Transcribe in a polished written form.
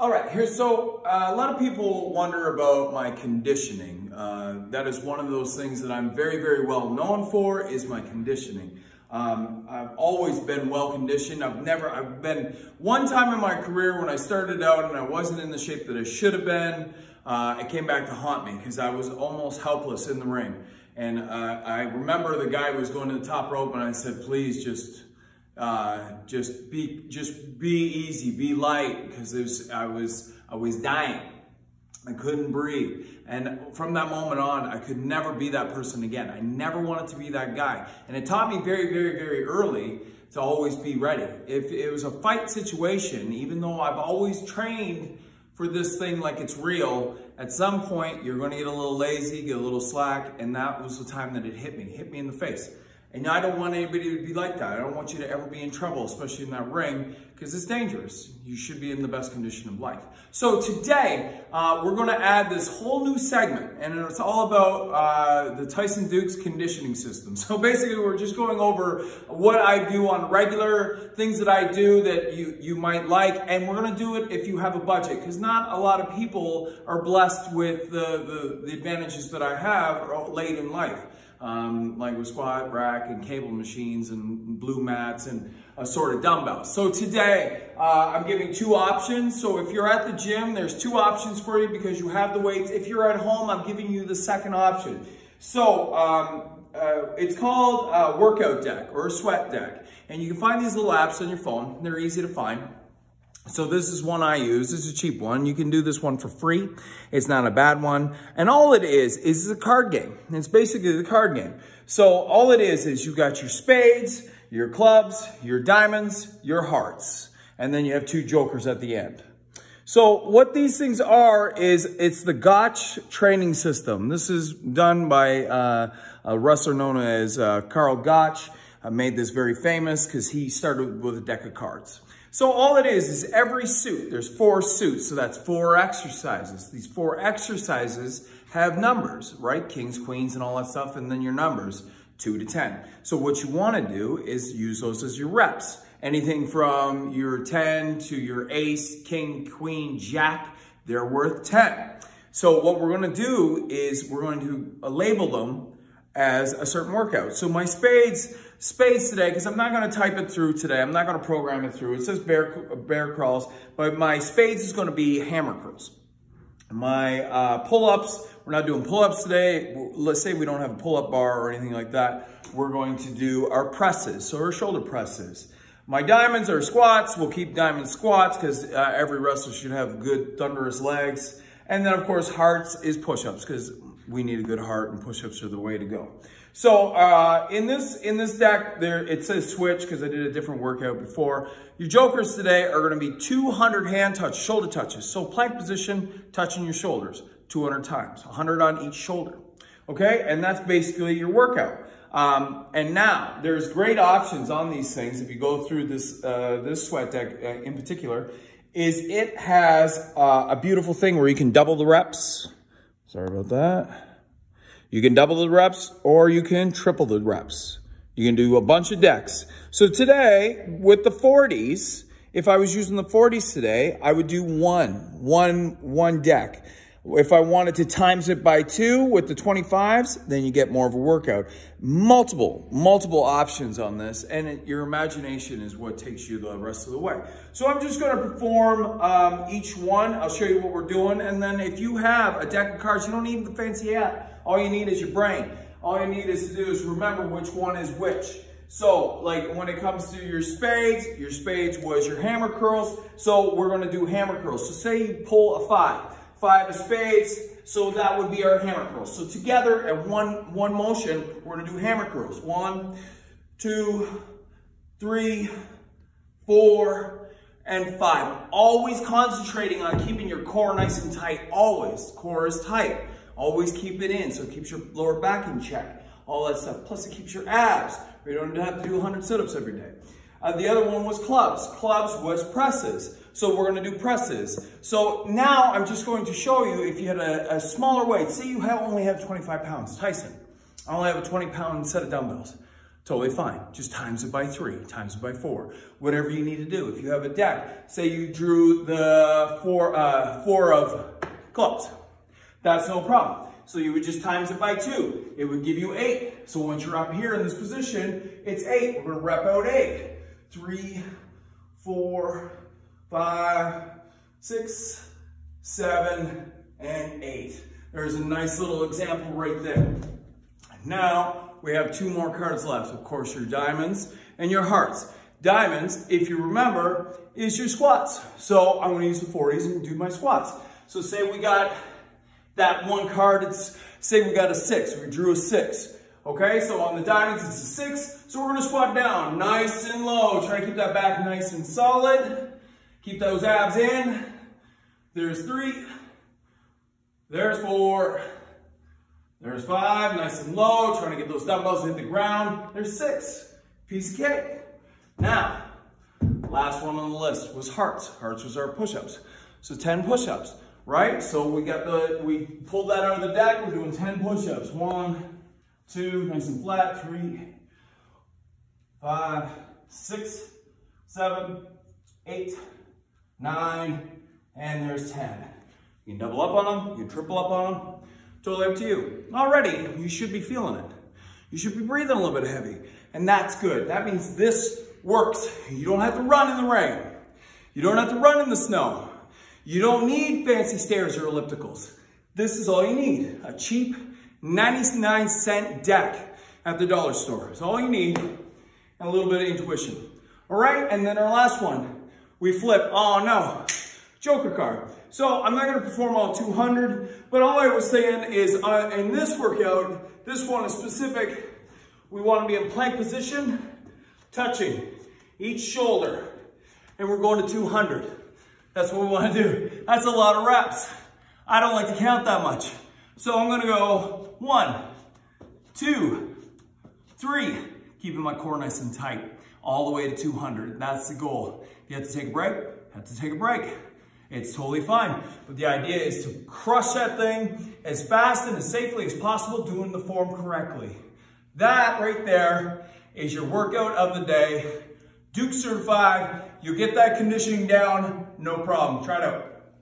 All right, so a lot of people wonder about my conditioning. That is one of those things that I'm very, very well known for, is my conditioning. I've always been well conditioned. I've been one time in my career when I started out and I wasn't in the shape that I should have been. It came back to haunt me because I was almost helpless in the ring. And I remember the guy was going to the top rope and I said, please just be easy, be light, because I was dying. I couldn't breathe. And from that moment on, I could never be that person again. I never wanted to be that guy. And it taught me very, very, very early to always be ready. If it was a fight situation, even though I've always trained for this thing like it's real, at some point you're going to get a little lazy, get a little slack, and that was the time that it hit me in the face. And I don't want anybody to be like that. I don't want you to ever be in trouble, especially in that ring, because it's dangerous. You should be in the best condition of life. So today, we're going to add this whole new segment, and it's all about the Tyson Duke's conditioning system. So basically, we're just going over what I do on regular, things that I do that you might like, and we're going to do it if you have a budget, because not a lot of people are blessed with the advantages that I have late in life. Like with squat, rack, and cable machines, and blue mats, and assorted dumbbells. So today, I'm giving two options. So if you're at the gym, there's two options for you because you have the weights. If you're at home, I'm giving you the second option. So it's called a workout deck or a sweat deck. And you can find these little apps on your phone. They're easy to find. So this is one I use. This is a cheap one. You can do this one for free. It's not a bad one. And all it is a card game. It's basically the card game. So all it is you've got your spades, your clubs, your diamonds, your hearts. And then you have two jokers at the end. So what these things are is it's the Gotch training system. This is done by a wrestler known as Carl Gotch. I made this very famous because he started with a deck of cards. So all it is every suit, there's 4 suits, so that's 4 exercises. These 4 exercises have numbers, right? Kings, queens, and all that stuff, and then your numbers, 2 to 10. So what you want to do is use those as your reps. Anything from your 10 to your ace, king, queen, jack, they're worth 10. So what we're going to do is we're going to label them as a certain workout. So my spades today, because I'm not going to type it through today. I'm not going to program it through. It says bear crawls, but my spades is going to be hammer curls. My pull-ups, we're not doing pull-ups today. Let's say we don't have a pull-up bar or anything like that. We're going to do our presses, so our shoulder presses. My diamonds are squats. We'll keep diamond squats because every wrestler should have good thunderous legs. And then, of course, hearts is push-ups because we need a good heart, and push-ups are the way to go. So in this deck, it says switch because I did a different workout before. Your jokers today are going to be 200 hand touch, shoulder touches. So plank position, touching your shoulders 200 times, 100 on each shoulder. Okay, and that's basically your workout. And now there's great options on these things. If you go through this this sweat deck in particular, is it has a beautiful thing where you can double the reps. Sorry about that. You can double the reps or you can triple the reps. You can do a bunch of decks. So today, with the 40s, if I was using the 40s today, I would do one deck. If I wanted to times it by 2 with the 25s, then you get more of a workout. Multiple options on this, and your imagination is what takes you the rest of the way. So I'm just going to perform each one. I'll show you what we're doing, and then if you have a deck of cards, you don't need the fancy app. All you need is your brain. All you need is to do is remember which one is which. So, like when it comes to your spades was your hammer curls. So we're going to do hammer curls. So say you pull a 5 of spades, so that would be our hammer curls. So together at one motion, we're gonna do hammer curls. 1, 2, 3, 4, and 5. Always concentrating on keeping your core nice and tight, always. Core is tight. Always keep it in, so it keeps your lower back in check. All that stuff. Plus it keeps your abs. You don't have to do 100 sit-ups every day. The other one was clubs. Clubs was presses. So we're going to do presses. So now I'm just going to show you if you had a smaller weight. Say you only have 25 pounds. Tyson, I only have a 20-pound set of dumbbells. Totally fine. Just times it by 3, times it by 4, whatever you need to do. If you have a deck, say you drew the four of clubs, that's no problem. So you would just times it by 2. It would give you 8. So once you're up here in this position, it's 8. We're gonna rep out 8. 3, 4, 5, 6, 7, and 8. There's a nice little example right there. Now, we have 2 more cards left. Of course, your diamonds and your hearts. Diamonds, if you remember, is your squats. So I'm gonna use the 40s and do my squats. So say we got that one card, say we got a 6, we drew a 6. Okay, so on the diamonds, it's a 6, so we're gonna squat down, nice and low. Try to keep that back nice and solid. Keep those abs in. There's 3, there's 4, there's 5, nice and low, trying to get those dumbbells to hit the ground. There's 6, piece of cake. Now, last one on the list was hearts. Hearts was our push-ups. So 10 push-ups, right? So we pulled that out of the deck, we're doing 10 push-ups. 1, 2, nice and flat, 3, 5, 6, 7, 8, 9, and there's 10. You can double up on them, you can triple up on them. Totally up to you. Already, you should be feeling it. You should be breathing a little bit heavy, and that's good. That means this works. You don't have to run in the rain. You don't have to run in the snow. You don't need fancy stairs or ellipticals. This is all you need. A cheap 99-cent deck at the dollar store. It's all you need, and a little bit of intuition. All right, and then our last one, we flip. Oh no, Joker card. So I'm not gonna perform all 200, but all I was saying is in this workout, this one is specific. We wanna be in plank position, touching each shoulder, and we're going to 200. That's what we wanna do. That's a lot of reps. I don't like to count that much. So I'm gonna go 1, 2, 3, keeping my core nice and tight, all the way to 200. That's the goal. If you have to take a break, have to take a break. It's totally fine. But the idea is to crush that thing as fast and as safely as possible, doing the form correctly. That right there is your workout of the day. Duke certified. You'll get that conditioning down, no problem. Try it out.